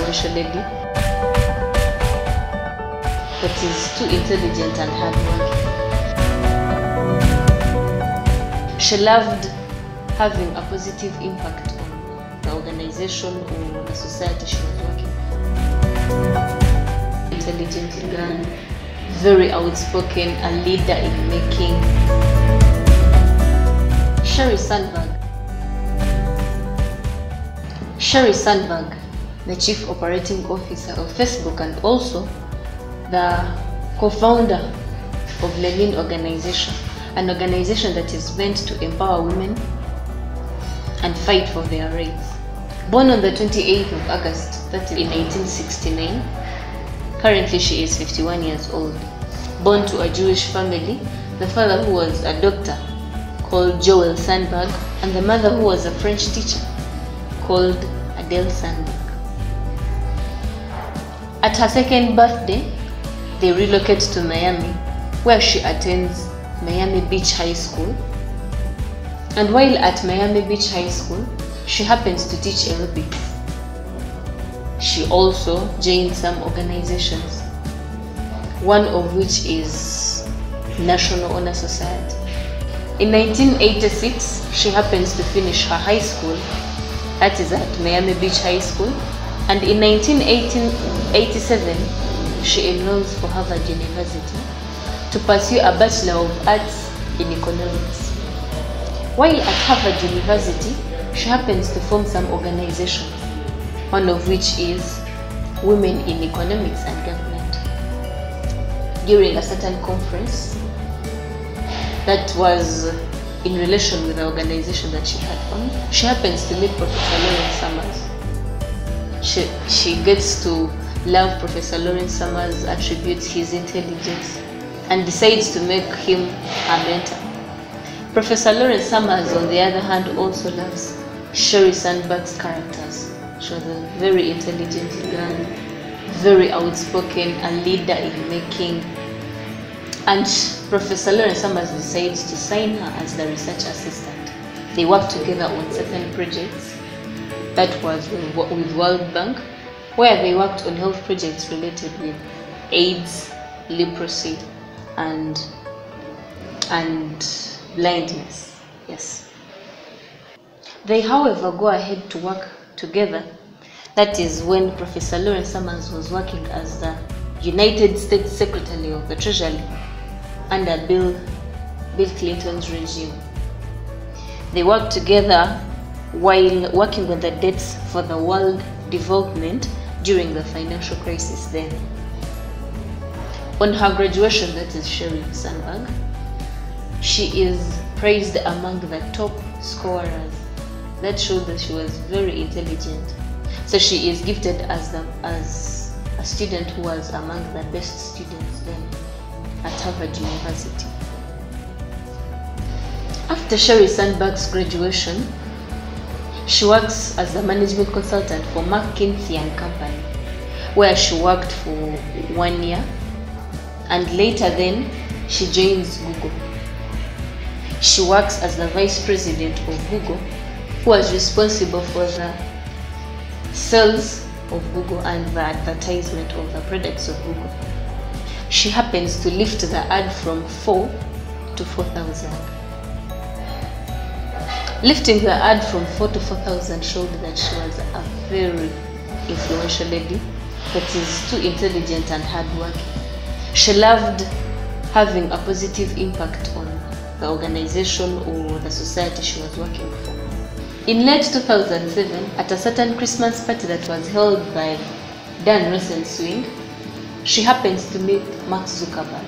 influential lady that is too intelligent and hardworking. She loved having a positive impact on the organization or the society she was working for. Intelligent girl, very outspoken, a leader in making. Sheryl Sandberg. Sheryl Sandberg, the Chief Operating Officer of Facebook and also the co-founder of Lenin Organization, an organization that is meant to empower women and fight for their rights. Born on the 28th of August, that is in 1869, currently she is 51 years old. Born to a Jewish family, the father who was a doctor called Joel Sandberg and the mother who was a French teacher called Sandberg. At her second birthday, they relocate to Miami, where she attends Miami Beach High School. And while at Miami Beach High School, she happens to teach aerobics. She also joined some organizations, one of which is National Honor Society. In 1986, she happens to finish her high school, that is at Miami Beach High School, and in 1987, she enrolls for Harvard University to pursue a Bachelor of Arts in Economics. While at Harvard University, she happens to form some organizations, one of which is Women in Economics and Government. During a certain conference that was in relation with the organization that she had formed, she happens to meet Professor Lawrence Summers. She gets to love Professor Lawrence Summers, attributes his intelligence, and decides to make him her mentor. Professor Lawrence Summers, on the other hand, also loves Sheryl Sandberg's characters. She was a very intelligent girl, very outspoken, a leader in making. And Professor Lawrence Summers decides to sign her as the research assistant. They work together on certain projects. That was with World Bank, where they worked on health projects related with AIDS, leprosy, and blindness. Yes. They, however, go ahead to work together. That is when Professor Lawrence Summers was working as the United States Secretary of the Treasury under Bill Clinton's regime. They worked together while working on the debts for the world development during the financial crisis then. On her graduation, that is Sheryl Sandberg, she is praised among the top scorers. That showed that she was very intelligent. So she is gifted as a student who was among the best students then at Harvard University. After Sheryl Sandberg's graduation, she works as a management consultant for McKinsey & Company, where she worked for 1 year, and later then she joins Google. She works as the vice president of Google, who was responsible for the sales of Google and the advertisement of the products of Google. She happens to lift the ad from 4 to 4,000. Lifting the ad from 4 to 4,000 showed that she was a very influential lady that is too intelligent and hardworking. She loved having a positive impact on the organization or the society she was working for. In late 2007, at a certain Christmas party that was held by Dan Rosenswing, she happens to meet Mark Zuckerberg.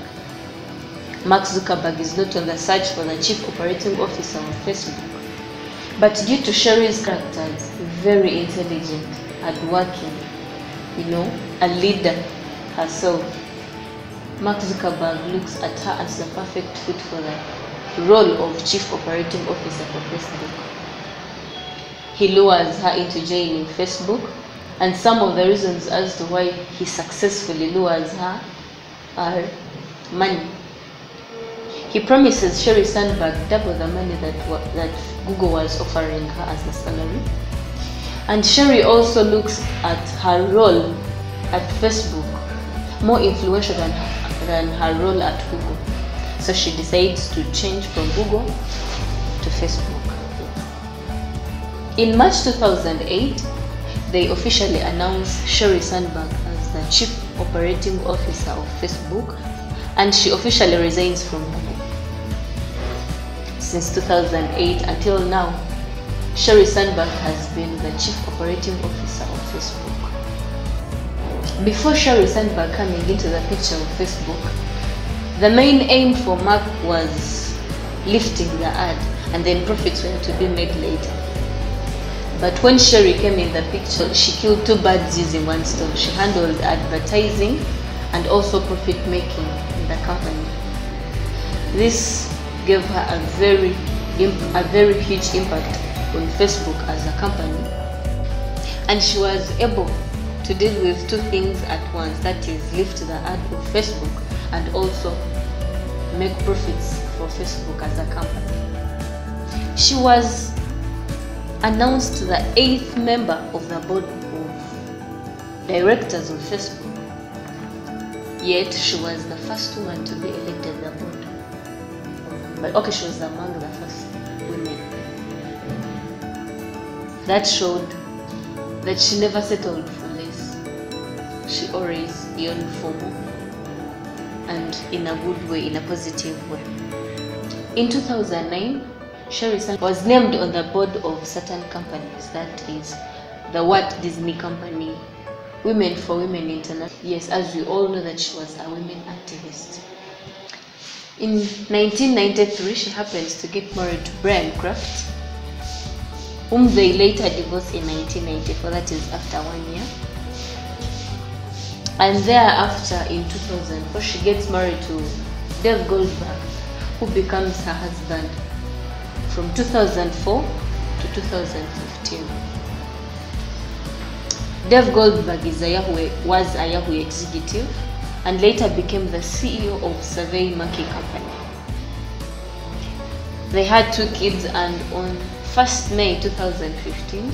Mark Zuckerberg is not on the search for the Chief Operating Officer of Facebook. But due to Sheryl's characters, very intelligent, hardworking, a leader herself, Mark Zuckerberg looks at her as the perfect fit for the role of Chief Operating Officer for Facebook. He lures her into joining Facebook, and some of the reasons as to why he successfully lures her are money. He promises Sheryl Sandberg double the money that Google was offering her as a salary. And Sheryl also looks at her role at Facebook more influential than her role at Google. So she decides to change from Google to Facebook. In March 2008, they officially announced Sheryl Sandberg as the Chief Operating Officer of Facebook, and she officially resigns from Google. Since 2008 until now, Sheryl Sandberg has been the Chief Operating Officer of Facebook. Before Sheryl Sandberg coming into the picture of Facebook, the main aim for Mark was lifting the ad, and then profits were to be made later. But when Sheryl came in the picture, she killed two birds using one stone. She handled advertising and also profit making in the company. This gave her a very huge impact on Facebook as a company, and she was able to deal with two things at once, that is, lift the ad of Facebook and also make profits for Facebook as a company. She was announced the 8th member of the board of directors of Facebook, yet she was the first woman to be elected the board. But okay, she was among the first women. That showed that she never settled for less. She always yearned for more, and in a good way, in a positive way. In 2009, Sheryl Sandberg was named on the board of certain companies, that is, the Walt Disney Company, Women for Women International. Yes, as we all know that she was a women activist. In 1993, she happens to get married to Brian Kraft, whom they later divorced in 1994, that is after 1 year. And thereafter, in 2004, she gets married to Dave Goldberg, who becomes her husband from 2004 to 2015. Dave Goldberg was a Yahoo executive and later became the CEO of SurveyMonkey Company. They had 2 kids, and on 1st May 2015,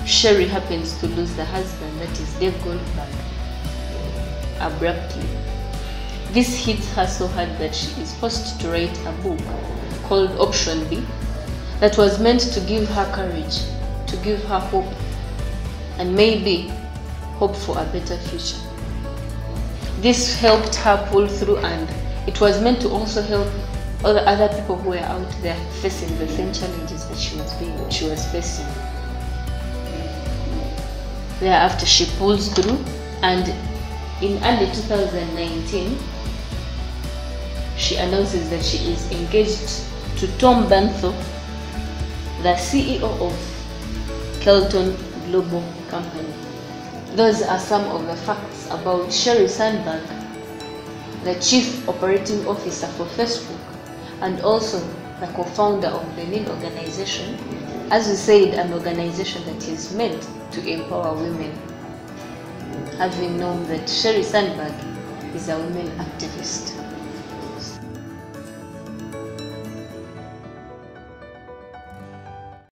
Sheryl happens to lose the husband, that is Dave Goldberg, abruptly. This hits her so hard that she is forced to write a book called Option B that was meant to give her courage, to give her hope, and maybe hope for a better future. This helped her pull through, and it was meant to also help all the other people who were out there facing the same challenges that she was facing. Thereafter, she pulls through, and in early 2019, she announces that she is engaged to Tom Bernthal, the CEO of Kelton Global Company. Those are some of the facts about Sheryl Sandberg, the Chief Operating Officer for Facebook, and also the co-founder of the NIN organization. As we said, an organization that is meant to empower women, having known that Sheryl Sandberg is a women activist.